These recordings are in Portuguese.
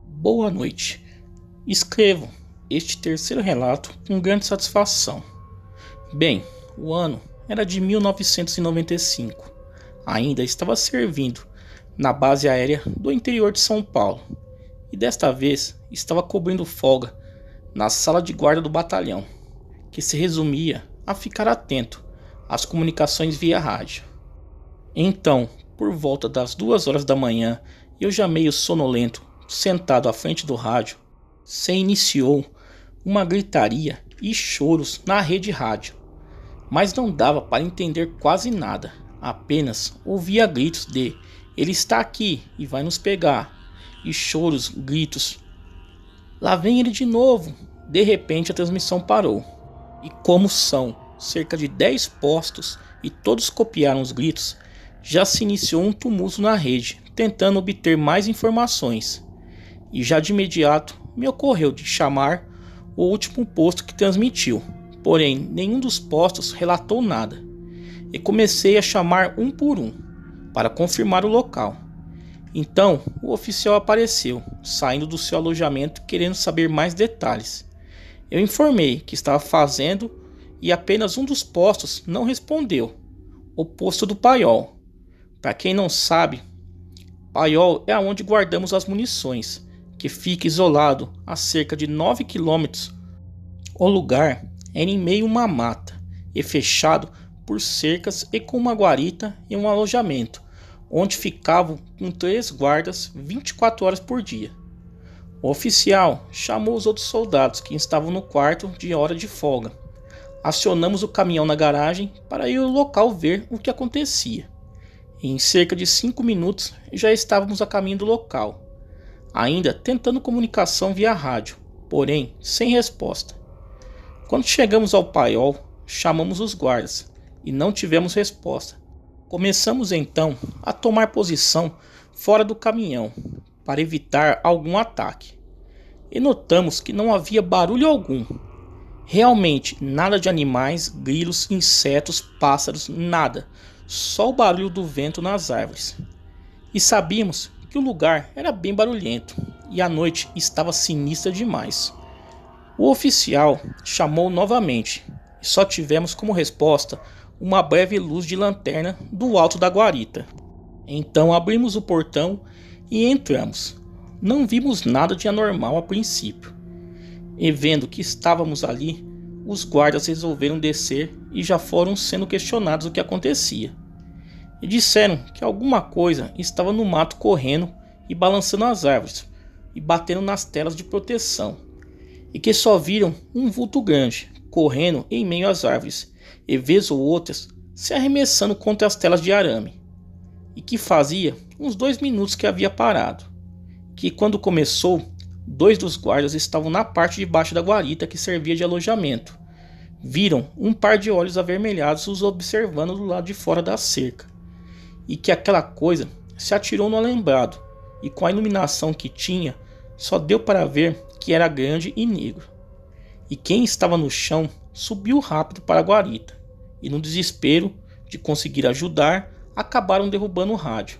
Boa noite. Escrevo este terceiro relato com grande satisfação. Bem, o ano era de 1995. Ainda estava servindo na base aérea do interior de São Paulo. E desta vez estava cobrindo folga na sala de guarda do batalhão, que se resumia a ficar atento às comunicações via rádio. Então, por volta das 2 horas da manhã, eu já meio sonolento, sentado à frente do rádio, se iniciou uma gritaria e choros na rede rádio, mas não dava para entender quase nada, apenas ouvia gritos de "ele está aqui e vai nos pegar", e choros, gritos "lá vem ele de novo". De repente a transmissão parou, e como são cerca de 10 postos e todos copiaram os gritos, já se iniciou um tumulto na rede, tentando obter mais informações. E já de imediato me ocorreu de chamar o último posto que transmitiu, porém nenhum dos postos relatou nada, e comecei a chamar um por um, para confirmar o local. Então o oficial apareceu, saindo do seu alojamento querendo saber mais detalhes. Eu informei que estava fazendo e apenas um dos postos não respondeu, o posto do Paiol. Para quem não sabe, Paiol é onde guardamos as munições, que fica isolado a cerca de 9 quilômetros. O lugar era em meio a uma mata e fechado por cercas e com uma guarita e um alojamento, onde ficavam com 3 guardas 24 horas por dia. O oficial chamou os outros soldados que estavam no quarto de hora de folga. Acionamos o caminhão na garagem para ir ao local ver o que acontecia. E em cerca de 5 minutos já estávamos a caminho do local, ainda tentando comunicação via rádio, porém sem resposta. Quando chegamos ao Paiol, chamamos os guardas e não tivemos resposta. Começamos então a tomar posição fora do caminhão para evitar algum ataque, e notamos que não havia barulho algum. Realmente nada de animais, grilos, insetos, pássaros, nada, só o barulho do vento nas árvores. E sabíamos que o lugar era bem barulhento e a noite estava sinistra demais. O oficial chamou novamente e só tivemos como resposta uma breve luz de lanterna do alto da guarita. Então abrimos o portão e entramos. Não vimos nada de anormal a princípio, e vendo que estávamos ali, os guardas resolveram descer e já foram sendo questionados o que acontecia. E disseram que alguma coisa estava no mato correndo e balançando as árvores e batendo nas telas de proteção, e que só viram um vulto grande correndo em meio às árvores e vez ou outras se arremessando contra as telas de arame, e que fazia uns 2 minutos que havia parado, que quando começou, 2 dos guardas estavam na parte de baixo da guarita que servia de alojamento. Viram um par de olhos avermelhados os observando do lado de fora da cerca, e que aquela coisa se atirou no alambrado, e com a iluminação que tinha, só deu para ver que era grande e negro. E quem estava no chão subiu rápido para a guarita, e no desespero de conseguir ajudar, acabaram derrubando o rádio,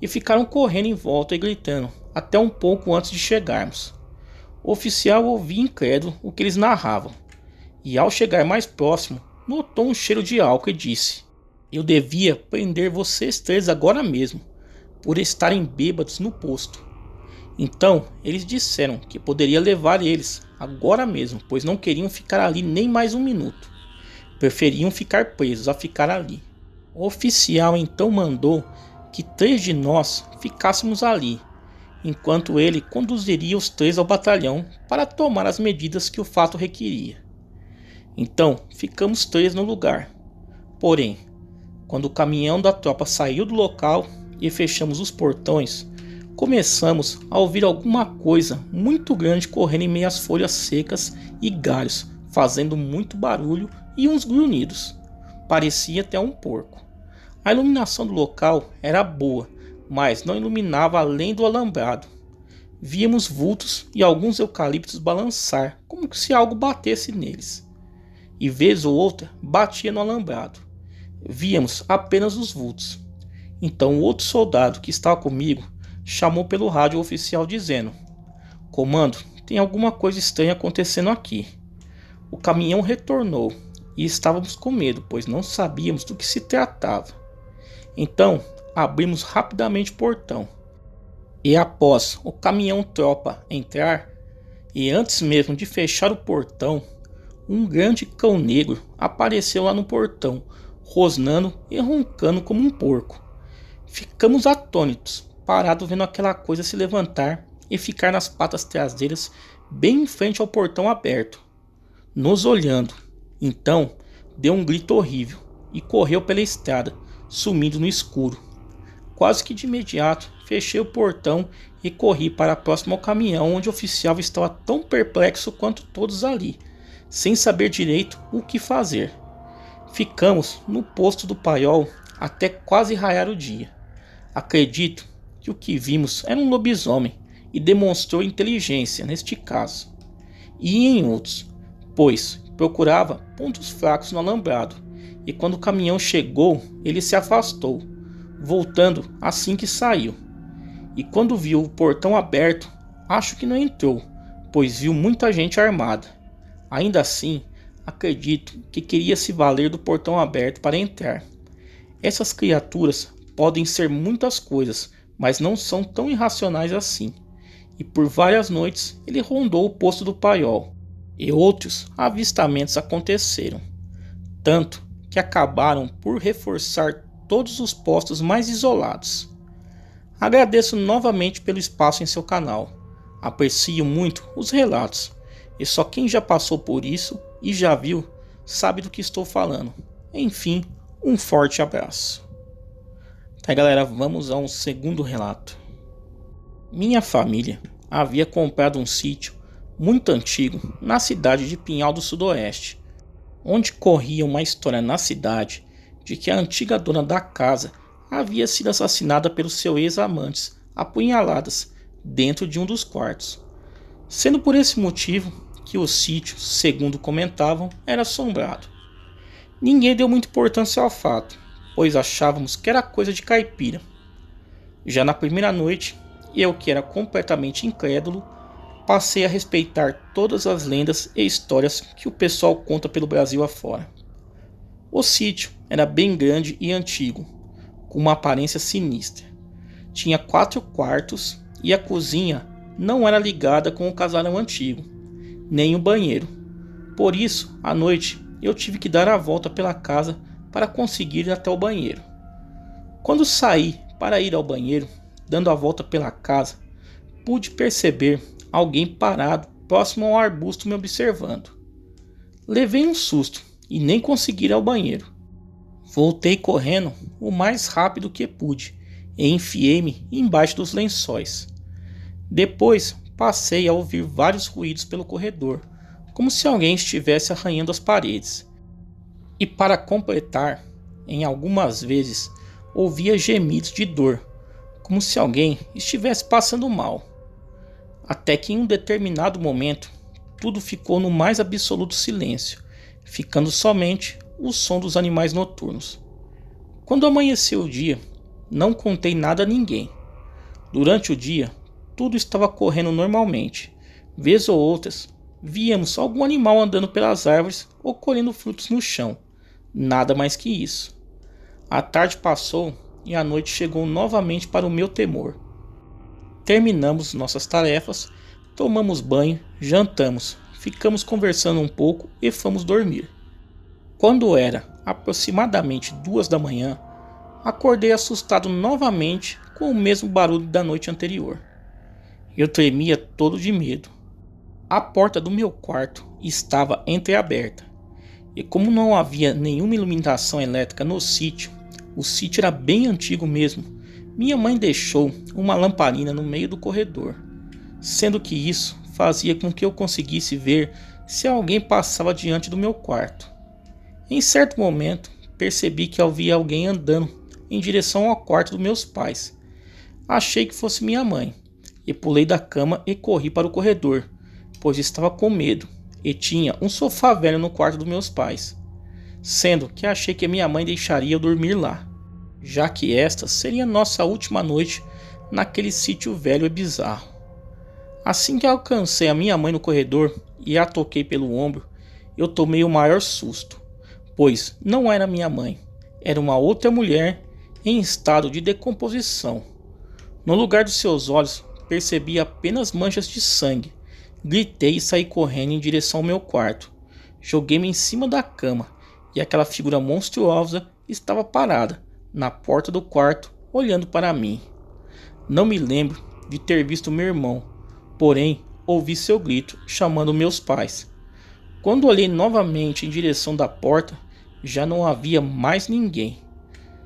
e ficaram correndo em volta e gritando, até um pouco antes de chegarmos. O oficial ouvia incrédulo o que eles narravam, e ao chegar mais próximo, notou um cheiro de álcool e disse: "Eu devia prender vocês 3 agora mesmo, por estarem bêbados no posto". Então eles disseram que poderia levar eles agora mesmo, pois não queriam ficar ali nem mais um minuto. Preferiam ficar presos a ficar ali. O oficial então mandou que 3 de nós ficássemos ali, enquanto ele conduziria os 3 ao batalhão para tomar as medidas que o fato requeria. Então ficamos 3 no lugar. Porém, quando o caminhão da tropa saiu do local e fechamos os portões, começamos a ouvir alguma coisa muito grande correndo em meio às folhas secas e galhos, fazendo muito barulho e uns grunhidos. Parecia até um porco. A iluminação do local era boa, mas não iluminava além do alambrado. Víamos vultos e alguns eucaliptos balançar, como se algo batesse neles. e vez ou outra batia no alambrado. Víamos apenas os vultos. Então o outro soldado que estava comigo chamou pelo rádio oficial dizendo: "Comando, tem alguma coisa estranha acontecendo aqui." O caminhão retornou e estávamos com medo, pois não sabíamos do que se tratava. Então abrimos rapidamente o portão. E após o caminhão tropa entrar, e antes mesmo de fechar o portão, um grande cão negro apareceu lá no portão, rosnando e roncando como um porco. Ficamos atônitos, parados vendo aquela coisa se levantar e ficar nas patas traseiras bem em frente ao portão aberto, nos olhando. Então deu um grito horrível e correu pela estrada, sumindo no escuro. Quase que de imediato fechei o portão e corri para próximo ao caminhão, onde o oficial estava tão perplexo quanto todos ali, sem saber direito o que fazer. Ficamos no posto do Paiol até quase raiar o dia. Acredito que o que vimos era um lobisomem e demonstrou inteligência neste caso, e em outros, pois procurava pontos fracos no alambrado, e quando o caminhão chegou, ele se afastou, voltando assim que saiu. E quando viu o portão aberto, acho que não entrou, pois viu muita gente armada. Ainda assim, acredito que queria se valer do portão aberto para entrar. Essas criaturas podem ser muitas coisas, mas não são tão irracionais assim. E por várias noites ele rondou o posto do Paiol, e outros avistamentos aconteceram, tanto que acabaram por reforçar todos os postos mais isolados. Agradeço novamente pelo espaço em seu canal. Aprecio muito os relatos, e só quem já passou por isso e já viu sabe do que estou falando. Enfim, um forte abraço. Tá, galera, vamos a um segundo relato. Minha família havia comprado um sítio muito antigo na cidade de Pinhal do Sudoeste, onde corria uma história na cidade de que a antiga dona da casa havia sido assassinada pelos seus ex-amantes apunhaladas dentro de um dos quartos, sendo por esse motivo que o sítio, segundo comentavam, era assombrado. Ninguém deu muita importância ao fato, pois achávamos que era coisa de caipira. Já na primeira noite, eu, que era completamente incrédulo, passei a respeitar todas as lendas e histórias que o pessoal conta pelo Brasil afora. O sítio era bem grande e antigo, com uma aparência sinistra. Tinha 4 quartos e a cozinha não era ligada com o casarão antigo, nem o banheiro. Por isso, à noite, eu tive que dar a volta pela casa para conseguir ir até o banheiro. Quando saí para ir ao banheiro, dando a volta pela casa, pude perceber alguém parado próximo ao arbusto me observando. Levei um susto e nem consegui ir ao banheiro. Voltei correndo o mais rápido que pude e enfiei-me embaixo dos lençóis. Depois passei a ouvir vários ruídos pelo corredor, como se alguém estivesse arranhando as paredes. E para completar, em algumas vezes ouvia gemidos de dor, como se alguém estivesse passando mal. Até que em um determinado momento, tudo ficou no mais absoluto silêncio, ficando somente o som dos animais noturnos. Quando amanheceu o dia, não contei nada a ninguém. Durante o dia, tudo estava correndo normalmente. Vez ou outras, víamos algum animal andando pelas árvores ou colhendo frutos no chão. Nada mais que isso. A tarde passou e a noite chegou novamente para o meu temor. Terminamos nossas tarefas, tomamos banho, jantamos, ficamos conversando um pouco e fomos dormir. Quando era aproximadamente 2 da manhã, acordei assustado novamente com o mesmo barulho da noite anterior. Eu tremia todo de medo. A porta do meu quarto estava entreaberta, e como não havia nenhuma iluminação elétrica no sítio, o sítio era bem antigo mesmo, minha mãe deixou uma lamparina no meio do corredor, sendo que isso fazia com que eu conseguisse ver se alguém passava diante do meu quarto. Em certo momento, percebi que havia alguém andando em direção ao quarto dos meus pais. Achei que fosse minha mãe, e pulei da cama e corri para o corredor, pois estava com medo, e tinha um sofá velho no quarto dos meus pais, sendo que achei que minha mãe deixaria eu dormir lá, já que esta seria nossa última noite naquele sítio velho e bizarro. Assim que alcancei a minha mãe no corredor e a toquei pelo ombro, eu tomei o maior susto, pois não era minha mãe, era uma outra mulher em estado de decomposição. No lugar dos seus olhos, percebi apenas manchas de sangue. Gritei e saí correndo em direção ao meu quarto. Joguei-me em cima da cama e aquela figura monstruosa estava parada na porta do quarto, olhando para mim. Não me lembro de ter visto meu irmão, porém ouvi seu grito chamando meus pais. Quando olhei novamente em direção da porta, já não havia mais ninguém.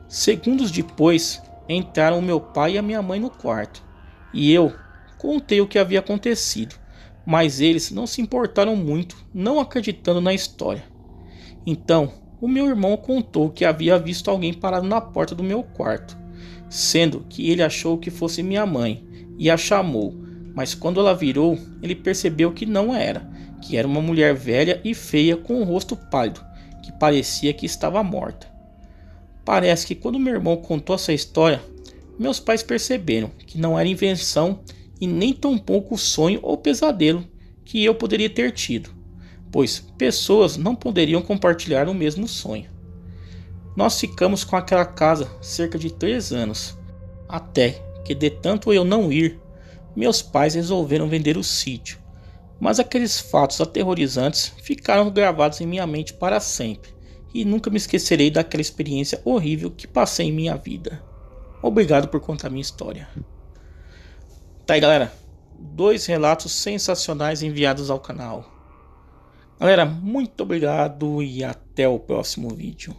Segundos depois, entraram meu pai e a minha mãe no quarto, e eu contei o que havia acontecido, mas eles não se importaram muito, não acreditando na história. Então, o meu irmão contou que havia visto alguém parado na porta do meu quarto, sendo que ele achou que fosse minha mãe e a chamou, mas quando ela virou, ele percebeu que não era, que era uma mulher velha e feia com o rosto pálido, que parecia que estava morta. Parece que quando meu irmão contou essa história, meus pais perceberam que não era invenção e nem tampouco sonho ou pesadelo que eu poderia ter tido, pois pessoas não poderiam compartilhar o mesmo sonho. Nós ficamos com aquela casa cerca de 3 anos, até que de tanto eu não ir, meus pais resolveram vender o sítio, mas aqueles fatos aterrorizantes ficaram gravados em minha mente para sempre. E nunca me esquecerei daquela experiência horrível que passei em minha vida. Obrigado por contar minha história. Tá aí, galera, 2 relatos sensacionais enviados ao canal. Galera, muito obrigado e até o próximo vídeo.